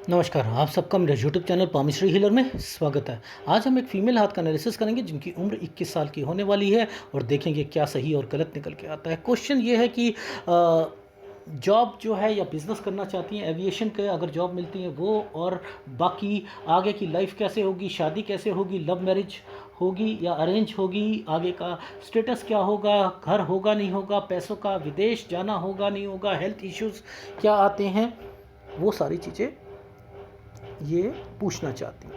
नमस्कार, आप सबका मेरे यूट्यूब चैनल पामिश्री हीलर में स्वागत है। आज हम एक फ़ीमेल हाथ का एनालिसिस करेंगे जिनकी उम्र 21 साल की होने वाली है और देखेंगे क्या सही और गलत निकल के आता है। क्वेश्चन ये है कि जॉब जो है या बिज़नेस करना चाहती हैं, एविएशन के अगर जॉब मिलती है वो, और बाकी आगे की लाइफ कैसे होगी, शादी कैसे होगी, लव मैरिज होगी या अरेंज होगी, आगे का स्टेटस क्या होगा, घर होगा नहीं होगा, पैसों का विदेश जाना होगा नहीं होगा, हेल्थ इश्यूज़ क्या आते हैं, वो सारी चीज़ें ये पूछना चाहती हूँ।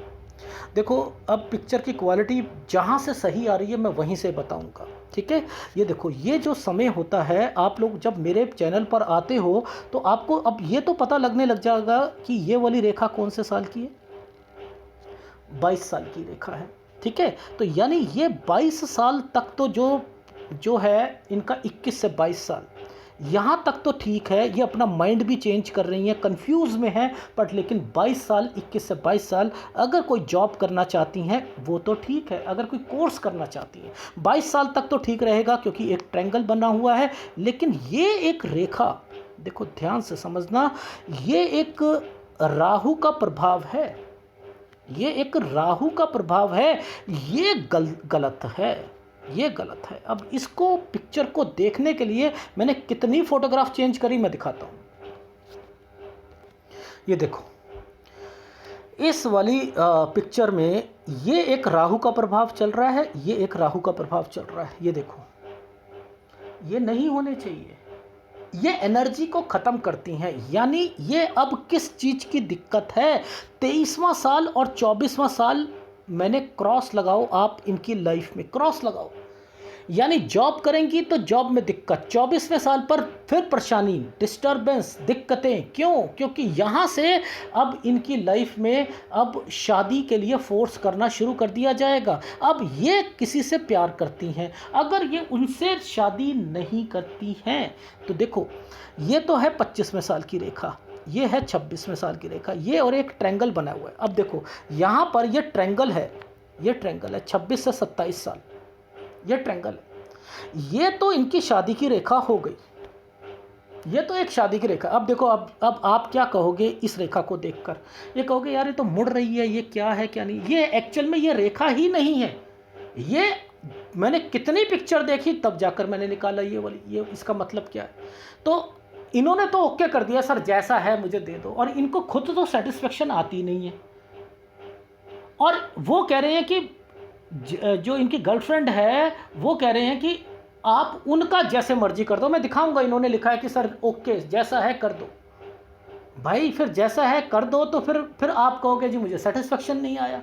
देखो, अब पिक्चर की क्वालिटी जहाँ से सही आ रही है मैं वहीं से बताऊँगा, ठीक है। ये देखो, ये जो समय होता है, आप लोग जब मेरे चैनल पर आते हो तो आपको अब ये तो पता लगने लग जाएगा कि ये वाली रेखा कौन से साल की है। 22 साल की रेखा है, ठीक है। तो यानी ये 22 साल तक तो जो है इनका 21 से 22 साल यहाँ तक तो ठीक है। ये अपना माइंड भी चेंज कर रही हैं, कंफ्यूज में है, बट लेकिन 22 साल, 21 से 22 साल अगर कोई जॉब करना चाहती हैं वो तो ठीक है। अगर कोई कोर्स करना चाहती हैं 22 साल तक तो ठीक रहेगा, क्योंकि एक ट्रायंगल बना हुआ है। लेकिन ये एक रेखा, देखो ध्यान से समझना, ये एक राहु का प्रभाव है। ये एक राहु का प्रभाव है। ये गलत है, ये गलत है। अब इसको, पिक्चर को देखने के लिए मैंने कितनी फोटोग्राफ चेंज करी मैं दिखाता हूं। ये देखो, इस वाली पिक्चर में ये एक राहु का प्रभाव चल रहा है, ये एक राहु का प्रभाव चल रहा है। ये देखो, ये नहीं होने चाहिए। ये एनर्जी को ख़त्म करती हैं। यानी ये अब किस चीज़ की दिक्कत है, 23वां साल और 24वां साल मैंने क्रॉस लगाओ, आप इनकी लाइफ में क्रॉस लगाओ। यानी जॉब करेंगी तो जॉब में दिक्कत, 24वें साल पर फिर परेशानी, डिस्टर्बेंस, दिक्कतें। क्यों? क्योंकि यहाँ से अब इनकी लाइफ में अब शादी के लिए फोर्स करना शुरू कर दिया जाएगा। अब ये किसी से प्यार करती हैं, अगर ये उनसे शादी नहीं करती हैं तो देखो, ये तो है 25वें साल की रेखा, ये है 26वें साल की रेखा, ये और एक ट्रायंगल बना हुआ है। अब देखो, यहाँ पर ये ट्रायंगल है, ये ट्रायंगल है 26 से 27 साल, ये ट्रायंगल है। ये तो इनकी शादी की रेखा हो गई, ये तो एक शादी की रेखा। अब देखो, अब आप क्या कहोगे इस रेखा को देखकर? ये कहोगे यार ये तो मुड़ रही है, ये क्या है क्या नहीं। ये एक्चुअल में ये रेखा ही नहीं है। ये मैंने कितनी पिक्चर देखी तब जाकर मैंने निकाला ये वाली, ये इसका मतलब क्या है। तो इन्होंने तो ओके कर दिया, सर जैसा है मुझे दे दो, और इनको खुद तो सेटिस्फेक्शन आती नहीं है। और वो कह रहे हैं कि जो इनकी गर्लफ्रेंड है वो कह रहे हैं कि आप उनका जैसे मर्जी कर दो। मैं दिखाऊंगा, इन्होंने लिखा है कि सर ओके जैसा है कर दो। भाई फिर जैसा है कर दो तो फिर आप कहोगे जी मुझे सेटिस्फेक्शन नहीं आया,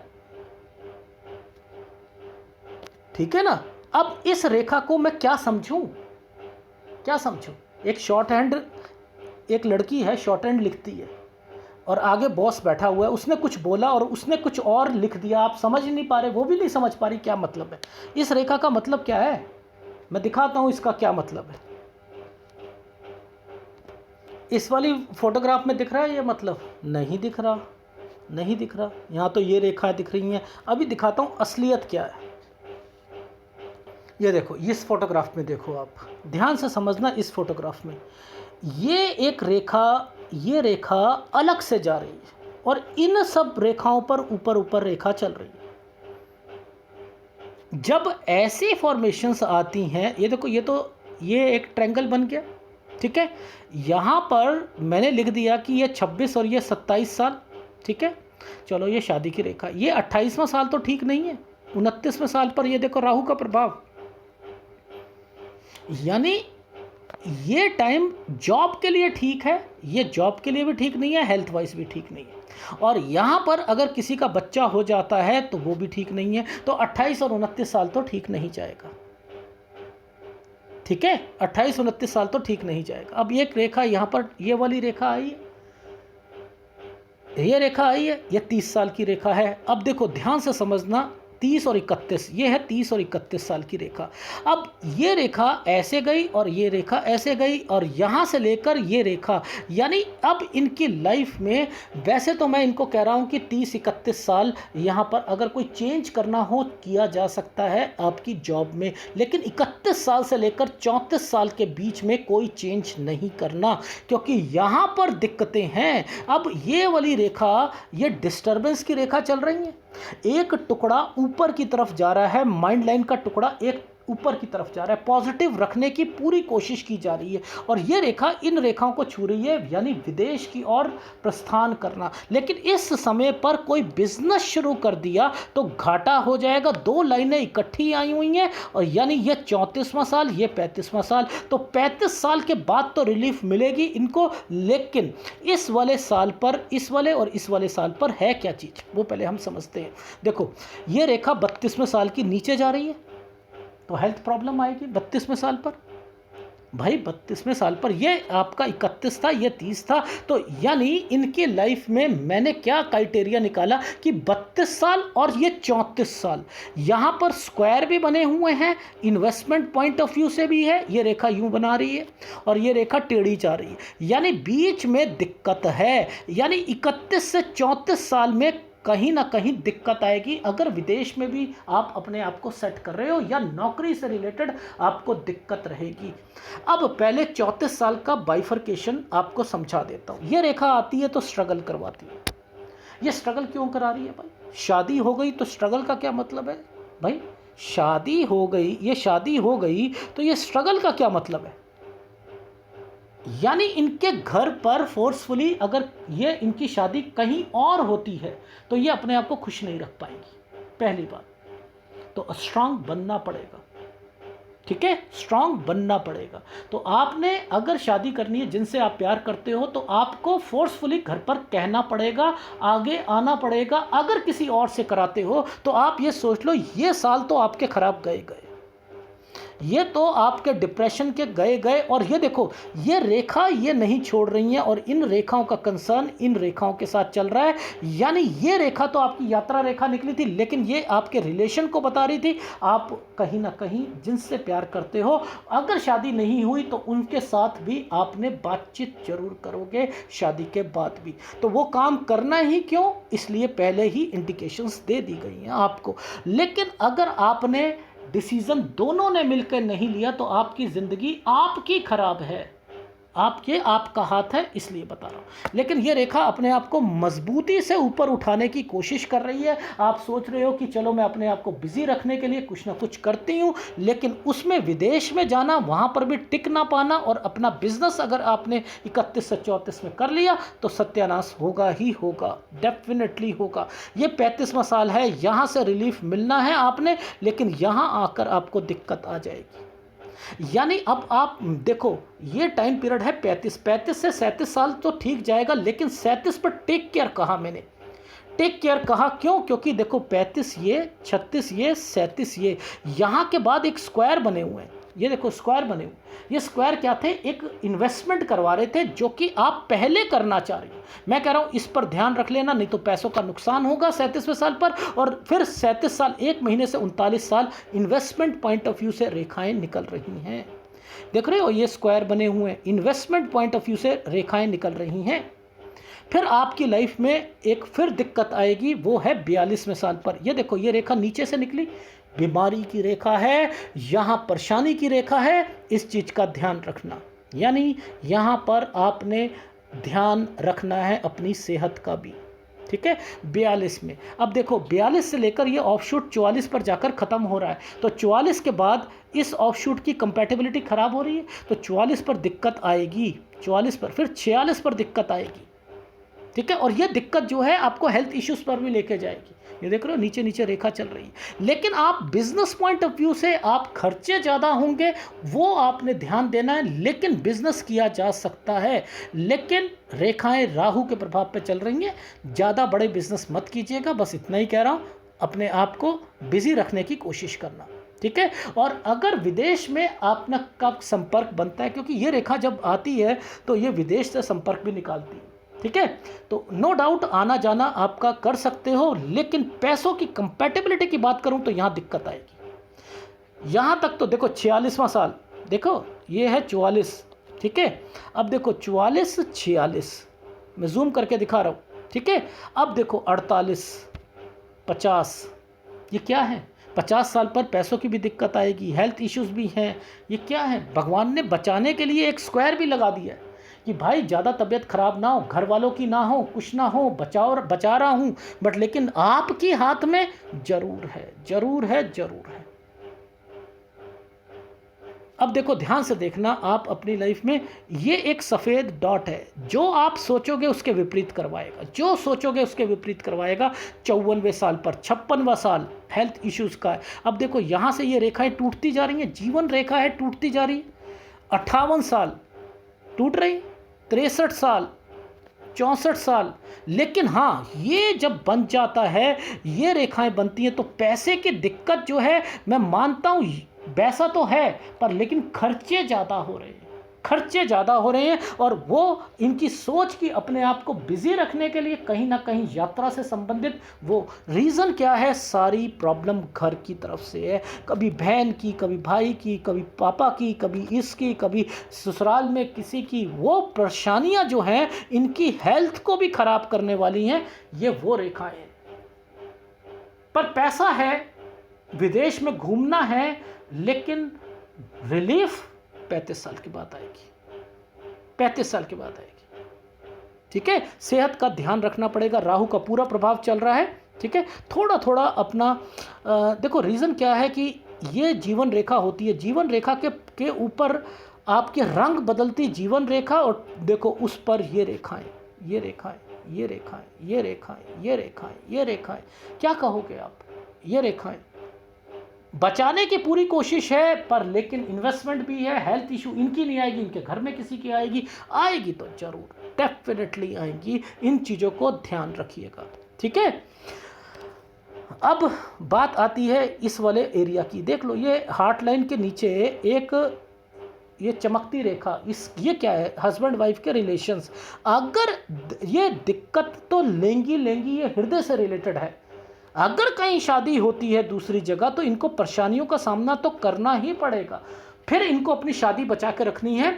ठीक है ना। अब इस रेखा को मैं क्या समझूं, क्या समझूं? एक शॉर्ट हैंड, एक लड़की है शॉर्ट हैंड लिखती है और आगे बॉस बैठा हुआ है, उसने कुछ बोला और उसने कुछ और लिख दिया, आप समझ नहीं पा रहे, वो भी नहीं समझ पा रही क्या मतलब है। इस रेखा का मतलब क्या है, मैं दिखाता हूं इसका क्या मतलब है। इस वाली फोटोग्राफ में दिख रहा है ये मतलब? नहीं दिख रहा, नहीं दिख रहा। यहाँ तो ये रेखा दिख रही हैं। अभी दिखाता हूँ असलियत क्या है। ये देखो, इस फोटोग्राफ में देखो, आप ध्यान से समझना। इस फोटोग्राफ में ये एक रेखा, ये रेखा अलग से जा रही है और इन सब रेखाओं पर ऊपर ऊपर रेखा चल रही है। जब ऐसी फॉर्मेशंस आती हैं, ये देखो, ये एक ट्रायंगल बन गया, ठीक है। यहाँ पर मैंने लिख दिया कि ये 26 और ये 27 साल, ठीक है। चलो, ये शादी की रेखा, ये 28वां साल तो ठीक नहीं है, 29वें साल पर ये देखो राहु का प्रभाव। यानी ये टाइम जॉब के लिए ठीक है, ये जॉब के लिए भी ठीक नहीं है, हेल्थ वाइज भी ठीक नहीं है। और यहाँ पर अगर किसी का बच्चा हो जाता है तो वो भी ठीक नहीं है। तो 28 और 29 साल तो ठीक नहीं जाएगा, ठीक है। 28 29 साल तो ठीक नहीं जाएगा। अब एक रेखा यहाँ पर, ये वाली रेखा आई है, ये रेखा आई है, ये 30 साल की रेखा है। अब देखो ध्यान से समझना, 30 और 31, ये है 30 और 31 साल की रेखा। अब ये रेखा ऐसे गई और ये रेखा ऐसे गई और यहाँ से लेकर ये रेखा, यानी अब इनकी लाइफ में, वैसे तो मैं इनको कह रहा हूँ कि 30-31 साल यहाँ पर अगर कोई चेंज करना हो किया जा सकता है आपकी जॉब में, लेकिन 31 साल से लेकर 34 साल के बीच में कोई चेंज नहीं करना, क्योंकि यहाँ पर दिक्कतें हैं। अब ये वाली रेखा, ये डिस्टर्बेंस की रेखा चल रही है। एक टुकड़ा ऊपर की तरफ जा रहा है, माइंड लाइन का टुकड़ा एक ऊपर की तरफ जा रहा है, पॉजिटिव रखने की पूरी कोशिश की जा रही है, और ये रेखा इन रेखाओं को छू रही है, यानी विदेश की ओर प्रस्थान करना। लेकिन इस समय पर कोई बिजनेस शुरू कर दिया तो घाटा हो जाएगा। दो लाइनें इकट्ठी आई हुई हैं, और यानी ये 34वां साल, ये 35वां साल, तो 35 साल के बाद तो रिलीफ मिलेगी इनको। लेकिन इस वाले साल पर, इस वाले और इस वाले साल पर है क्या चीज़, वो पहले हम समझते हैं। देखो, ये रेखा 32वें साल की नीचे जा रही है, तो हेल्थ प्रॉब्लम आएगी 32वें साल पर। भाई 32वें साल पर ये आपका 31 था, ये 30 था, तो यानी इनकी लाइफ में मैंने क्या क्राइटेरिया निकाला कि 32 साल और ये 34 साल, यहाँ पर स्क्वायर भी बने हुए हैं, इन्वेस्टमेंट पॉइंट ऑफ व्यू से भी है। ये रेखा यूं बना रही है और ये रेखा टेढ़ी जा रही है, यानी बीच में दिक्कत है। यानी 31 से 34 साल में कहीं ना कहीं दिक्कत आएगी, अगर विदेश में भी आप अपने आप को सेट कर रहे हो या नौकरी से रिलेटेड आपको दिक्कत रहेगी। अब पहले 34 साल का बाइफर्केशन आपको समझा देता हूँ। ये रेखा आती है तो स्ट्रगल करवाती है। ये स्ट्रगल क्यों करा रही है भाई? शादी हो गई तो स्ट्रगल का क्या मतलब है भाई? शादी हो गई, ये शादी हो गई तो ये स्ट्रगल का क्या मतलब है? यानी इनके घर पर फोर्सफुली अगर ये इनकी शादी कहीं और होती है तो ये अपने आप को खुश नहीं रख पाएंगी। पहली बात तो स्ट्रांग बनना पड़ेगा, ठीक है, स्ट्रांग बनना पड़ेगा। तो आपने अगर शादी करनी है जिनसे आप प्यार करते हो तो आपको फोर्सफुली घर पर कहना पड़ेगा, आगे आना पड़ेगा। अगर किसी और से कराते हो तो आप ये सोच लो, ये साल तो आपके खराब गए, ये तो आपके डिप्रेशन के गए। और ये देखो, ये रेखा ये नहीं छोड़ रही है, और इन रेखाओं का कंसर्न इन रेखाओं के साथ चल रहा है। यानी ये रेखा तो आपकी यात्रा रेखा निकली थी, लेकिन ये आपके रिलेशन को बता रही थी। आप कहीं ना कहीं जिनसे प्यार करते हो, अगर शादी नहीं हुई तो उनके साथ भी आपने बातचीत जरूर करोगे शादी के बाद भी। तो वो काम करना ही क्यों, इसलिए पहले ही इंडिकेशंस दे दी गई हैं आपको। लेकिन अगर आपने डिसीजन दोनों ने मिलकर नहीं लिया तो आपकी ज़िंदगी आपकी खराब है, आपका हाथ है, इसलिए बता रहा हूँ। लेकिन ये रेखा अपने आप को मजबूती से ऊपर उठाने की कोशिश कर रही है। आप सोच रहे हो कि चलो मैं अपने आप को बिजी रखने के लिए कुछ ना कुछ करती हूँ, लेकिन उसमें विदेश में जाना, वहाँ पर भी टिक ना पाना, और अपना बिजनेस अगर आपने 31 से 34 में कर लिया तो सत्यानाश होगा ही होगा, डेफिनेटली होगा। ये 35वां साल है, यहाँ से रिलीफ मिलना है आपने, लेकिन यहाँ आकर आपको दिक्कत आ जाएगी। यानी अब आप देखो, ये टाइम पीरियड है 35 से 37 साल तो ठीक जाएगा, लेकिन 37 पर टेक केयर कहा मैंने, टेक केयर कहा क्यों? क्योंकि देखो 35 ये, 36 ये, 37 ये, यहाँ के बाद एक स्क्वायर बने हुए हैं। ये देखो स्क्वायर बने हुए, ये स्क्वायर क्या थे? एक इन्वेस्टमेंट करवा रहे थे जो कि आप पहले करना चाह रही हो। मैं कह रहा हूँ इस पर ध्यान रख लेना, नहीं तो पैसों का नुकसान होगा 37वें साल पर। और फिर 37 साल 1 महीने से 39 साल इन्वेस्टमेंट पॉइंट ऑफ व्यू से रेखाएं निकल रही हैं। देख रहे हो, ये स्क्वायर बने हुए हैं, इन्वेस्टमेंट पॉइंट ऑफ व्यू से रेखाएं निकल रही हैं। फिर आपकी लाइफ में एक फिर दिक्कत आएगी, वो है 42वें साल पर। ये देखो, ये रेखा नीचे से निकली, बीमारी की रेखा है, यहाँ परेशानी की रेखा है, इस चीज़ का ध्यान रखना। यानी यहाँ पर आपने ध्यान रखना है अपनी सेहत का भी, ठीक है। 42 में अब देखो, 42 से लेकर ये ऑफशूट 44 पर जाकर ख़त्म हो रहा है, तो 44 के बाद इस ऑफशूट की कंपैटिबिलिटी ख़राब हो रही है, तो 44 पर दिक्कत आएगी, 44 पर, फिर 46 पर दिक्कत आएगी, ठीक है। और ये दिक्कत जो है आपको हेल्थ इश्यूज़ पर भी लेके जाएगी। ये देख रहे हो, नीचे नीचे रेखा चल रही है। लेकिन आप बिजनेस पॉइंट ऑफ व्यू से आप खर्चे ज़्यादा होंगे, वो आपने ध्यान देना है। लेकिन बिजनेस किया जा सकता है, लेकिन रेखाएं राहु के प्रभाव पे चल रही हैं, ज़्यादा बड़े बिजनेस मत कीजिएगा। बस इतना ही कह रहा हूँ, अपने आप को बिजी रखने की कोशिश करना, ठीक है। और अगर विदेश में आपका संपर्क बनता है, क्योंकि ये रेखा जब आती है तो ये विदेश से संपर्क भी निकालती है, ठीक है। तो नो डाउट आना जाना आपका कर सकते हो, लेकिन पैसों की कंपैटिबिलिटी की बात करूं तो यहाँ दिक्कत आएगी। यहाँ तक तो देखो 46वां साल, देखो ये है 44, ठीक है। अब देखो 44 46, मैं जूम करके दिखा रहा हूँ, ठीक है। अब देखो 48 50, ये क्या है? 50 साल पर पैसों की भी दिक्कत आएगी, हेल्थ इश्यूज भी हैं। ये क्या है? भगवान ने बचाने के लिए एक स्क्वायर भी लगा दिया है कि भाई ज़्यादा तबीयत खराब ना हो, घर वालों की ना हो, कुछ ना हो, बचा रहा हूँ, बट लेकिन आपके हाथ में जरूर है, जरूर है, जरूर है। अब देखो ध्यान से देखना, आप अपनी लाइफ में ये एक सफ़ेद डॉट है, जो आप सोचोगे उसके विपरीत करवाएगा, जो सोचोगे उसके विपरीत करवाएगा। 54वें साल पर 56वां साल हेल्थ इश्यूज़ का है। अब देखो यहाँ से ये रेखाएं टूटती जा रही हैं, जीवन रेखा है टूटती जा रही है। 58 साल टूट रही, 63 साल, 64 साल। लेकिन हाँ, ये जब बन जाता है, ये रेखाएं बनती हैं, तो पैसे की दिक्कत जो है, मैं मानता हूँ वैसा तो है, पर लेकिन खर्चे ज़्यादा हो रहे हैं, खर्चे ज़्यादा हो रहे हैं। और वो इनकी सोच की अपने आप को बिजी रखने के लिए कहीं ना कहीं यात्रा से संबंधित वो रीज़न क्या है, सारी प्रॉब्लम घर की तरफ से है। कभी बहन की, कभी भाई की, कभी पापा की, कभी इसकी, कभी ससुराल में किसी की। वो परेशानियां जो हैं, इनकी हेल्थ को भी खराब करने वाली हैं। ये वो रेखाएं हैं। पर पैसा है, विदेश में घूमना है, लेकिन रिलीफ 35 साल की बात आएगी, 35 साल की बात आएगी, ठीक है। सेहत का ध्यान रखना पड़ेगा, राहु का पूरा प्रभाव चल रहा है, ठीक है। थोड़ा थोड़ा अपना देखो रीज़न क्या है कि ये जीवन रेखा होती है, जीवन रेखा के ऊपर आपके रंग बदलती जीवन रेखा, और देखो उस पर ये रेखाएं, ये रेखाएं, ये रेखाएं, ये रेखाएं, ये रेखाएं, ये रेखाएं, क्या कहोगे आप? ये रेखाएं बचाने की पूरी कोशिश है, पर लेकिन इन्वेस्टमेंट भी है। हेल्थ इशू इनकी नहीं आएगी, इनके घर में किसी की आएगी, आएगी तो जरूर, डेफिनेटली आएगी। इन चीज़ों को ध्यान रखिएगा, ठीक है। अब बात आती है इस वाले एरिया की। देख लो, ये हार्ट लाइन के नीचे एक ये चमकती रेखा, ये क्या है? हस्बैंड वाइफ के रिलेशंस। अगर ये दिक्कत तो लेंगी, ये हृदय से रिलेटेड है। अगर कहीं शादी होती है दूसरी जगह, तो इनको परेशानियों का सामना तो करना ही पड़ेगा। फिर इनको अपनी शादी बचा के रखनी है।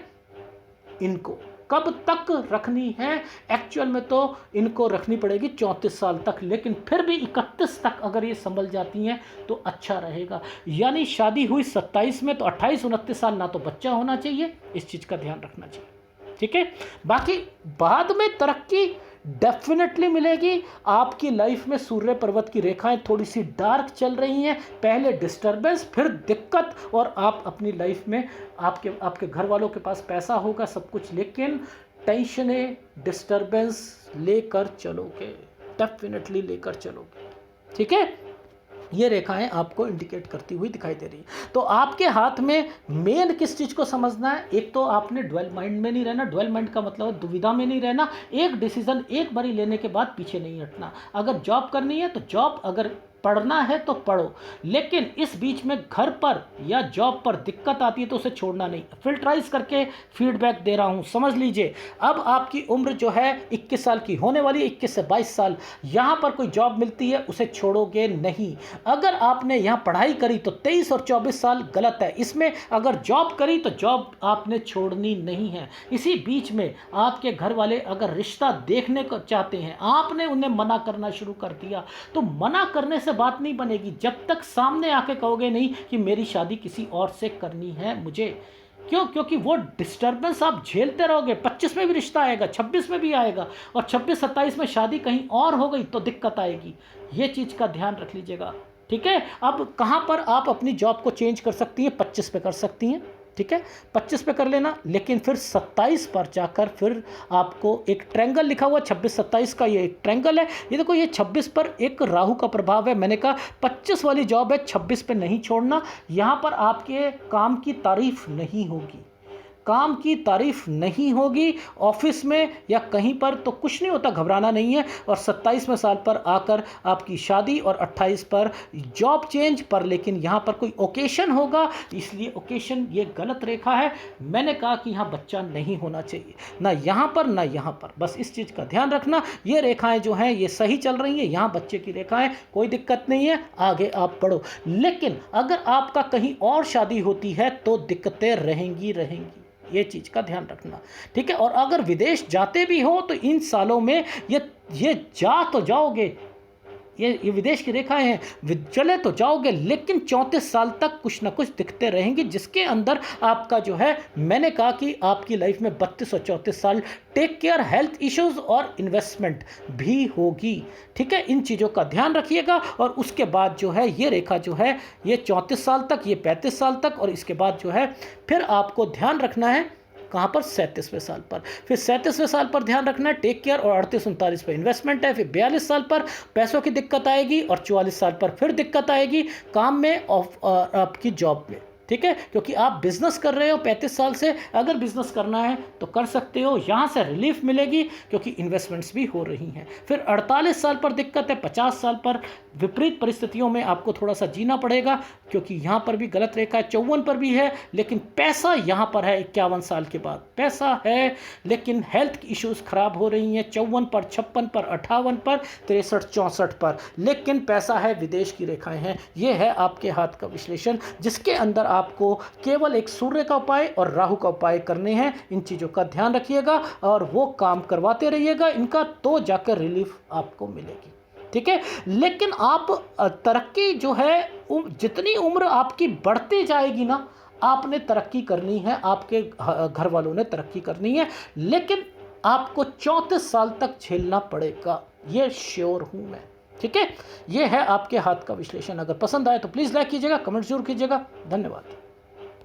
इनको कब तक रखनी है? एक्चुअल में तो इनको रखनी पड़ेगी 34 साल तक, लेकिन फिर भी 31 तक अगर ये संभल जाती हैं तो अच्छा रहेगा। यानी शादी हुई 27 में, तो 28-29 साल ना तो बच्चा होना चाहिए। इस चीज़ का ध्यान रखना चाहिए, ठीक है। बाकी बाद में तरक्की डेफिनेटली मिलेगी। आपकी लाइफ में सूर्य पर्वत की रेखाएं थोड़ी सी डार्क चल रही हैं, पहले डिस्टर्बेंस, फिर दिक्कत, और आप अपनी लाइफ में आपके घर वालों के पास पैसा होगा, सब कुछ, लेकिन टेंशनें, डिस्टर्बेंस लेकर चलोगे, डेफिनेटली लेकर चलोगे, ठीक है। ये रेखाएं आपको इंडिकेट करती हुई दिखाई दे रही है। तो आपके हाथ में मेन किस चीज़ को समझना है? एक तो आपने ड्वेल माइंड में नहीं रहना। ड्वेल माइंड का मतलब है दुविधा में नहीं रहना। एक डिसीजन एक बारी लेने के बाद पीछे नहीं हटना। अगर जॉब करनी है तो जॉब, अगर पढ़ना है तो पढ़ो, लेकिन इस बीच में घर पर या जॉब पर दिक्कत आती है तो उसे छोड़ना नहीं। फिल्टराइज करके फीडबैक दे रहा हूं, समझ लीजिए। अब आपकी उम्र जो है 21 साल की होने वाली, 21 से 22 साल, यहां पर कोई जॉब मिलती है उसे छोड़ोगे नहीं। अगर आपने यहां पढ़ाई करी तो 23 और 24 साल गलत है। इसमें अगर जॉब करी तो जॉब आपने छोड़नी नहीं है। इसी बीच में आपके घर वाले अगर रिश्ता देखने को चाहते हैं, आपने उन्हें मना करना शुरू कर दिया, तो मना करने से बात नहीं बनेगी जब तक सामने आके कहोगे नहीं कि मेरी शादी किसी और से करनी है मुझे। क्यों? क्योंकि वो डिस्टर्बेंस आप झेलते रहोगे। 25 में भी रिश्ता आएगा, 26 में भी आएगा, और 26-27 में शादी कहीं और हो गई तो दिक्कत आएगी। ये चीज़ का ध्यान रख लीजिएगा, ठीक है। अब कहाँ पर आप अपनी जॉब को चेंज कर सकती हैं? 25 पे कर सकती हैं, ठीक है, 25 पे कर लेना। लेकिन फिर 27 पर जाकर फिर आपको एक ट्रायंगल लिखा हुआ 26-27 का, ये एक ट्रायंगल है। ये देखो, ये 26 पर एक राहु का प्रभाव है। मैंने कहा 25 वाली जॉब है, 26 पे नहीं छोड़ना। यहाँ पर आपके काम की तारीफ नहीं होगी, काम की तारीफ नहीं होगी ऑफिस में या कहीं पर, तो कुछ नहीं होता, घबराना नहीं है। और 27वें साल पर आकर आपकी शादी और 28 पर जॉब चेंज पर, लेकिन यहाँ पर कोई ओकेशन होगा, इसलिए ओकेशन ये गलत रेखा है। मैंने कहा कि यहाँ बच्चा नहीं होना चाहिए, ना यहाँ पर ना यहाँ पर, बस इस चीज़ का ध्यान रखना। ये रेखाएं जो हैं ये सही चल रही हैं, यहाँ बच्चे की रेखाएं, कोई दिक्कत नहीं है, आगे आप बढ़ो। लेकिन अगर आपका कहीं और शादी होती है तो दिक्कतें रहेंगी, ये चीज़ का ध्यान रखना, ठीक है। और अगर विदेश जाते भी हो तो इन सालों में ये जा तो जाओगे, ये विदेश की रेखाएं हैं, चले तो जाओगे, लेकिन 34 साल तक कुछ ना कुछ दिखते रहेंगे, जिसके अंदर आपका जो है, मैंने कहा कि आपकी लाइफ में 32 और 34 साल टेक केयर, हेल्थ इश्यूज और इन्वेस्टमेंट भी होगी, ठीक है। इन चीज़ों का ध्यान रखिएगा। और उसके बाद जो है ये रेखा जो है ये 34 साल तक, ये 35 साल तक, और इसके बाद जो है फिर आपको ध्यान रखना है कहाँ पर, 37वें साल पर। फिर 37वें साल पर ध्यान रखना है टेक केयर, और 38-39 पर इन्वेस्टमेंट है। फिर 42 साल पर पैसों की दिक्कत आएगी, और 44 साल पर फिर दिक्कत आएगी काम में और आपकी जॉब में, ठीक है। क्योंकि आप बिजनेस कर रहे हो 35 साल से, अगर बिजनेस करना है तो कर सकते हो, यहाँ से रिलीफ मिलेगी क्योंकि इन्वेस्टमेंट्स भी हो रही हैं। फिर 48 साल पर दिक्कत है, 50 साल पर विपरीत परिस्थितियों में आपको थोड़ा सा जीना पड़ेगा, क्योंकि यहाँ पर भी गलत रेखा है, 54 पर भी है, लेकिन पैसा यहाँ पर है 51 साल के बाद पैसा है, लेकिन हेल्थ इश्यूज खराब हो रही हैं 54 पर, 56 पर, 58 पर, 63, 64 पर, लेकिन पैसा है, विदेश की रेखाएं हैं। ये है आपके हाथ का विश्लेषण, जिसके अंदर आपको केवल एक सूर्य का उपाय और राहु का उपाय करने हैं। इन चीज़ों का ध्यान रखिएगा और वो काम करवाते रहिएगा इनका, तो जाकर रिलीफ आपको मिलेगी, ठीक है। लेकिन आप तरक्की जो है, जितनी उम्र आपकी बढ़ती जाएगी ना, आपने तरक्की करनी है, आपके घर वालों ने तरक्की करनी है, लेकिन आपको 34 साल तक झेलना पड़ेगा, ये श्योर हूं मैं, ठीक है। ये है आपके हाथ का विश्लेषण। अगर पसंद आए तो प्लीज़ लाइक कीजिएगा, कमेंट जरूर कीजिएगा। धन्यवाद।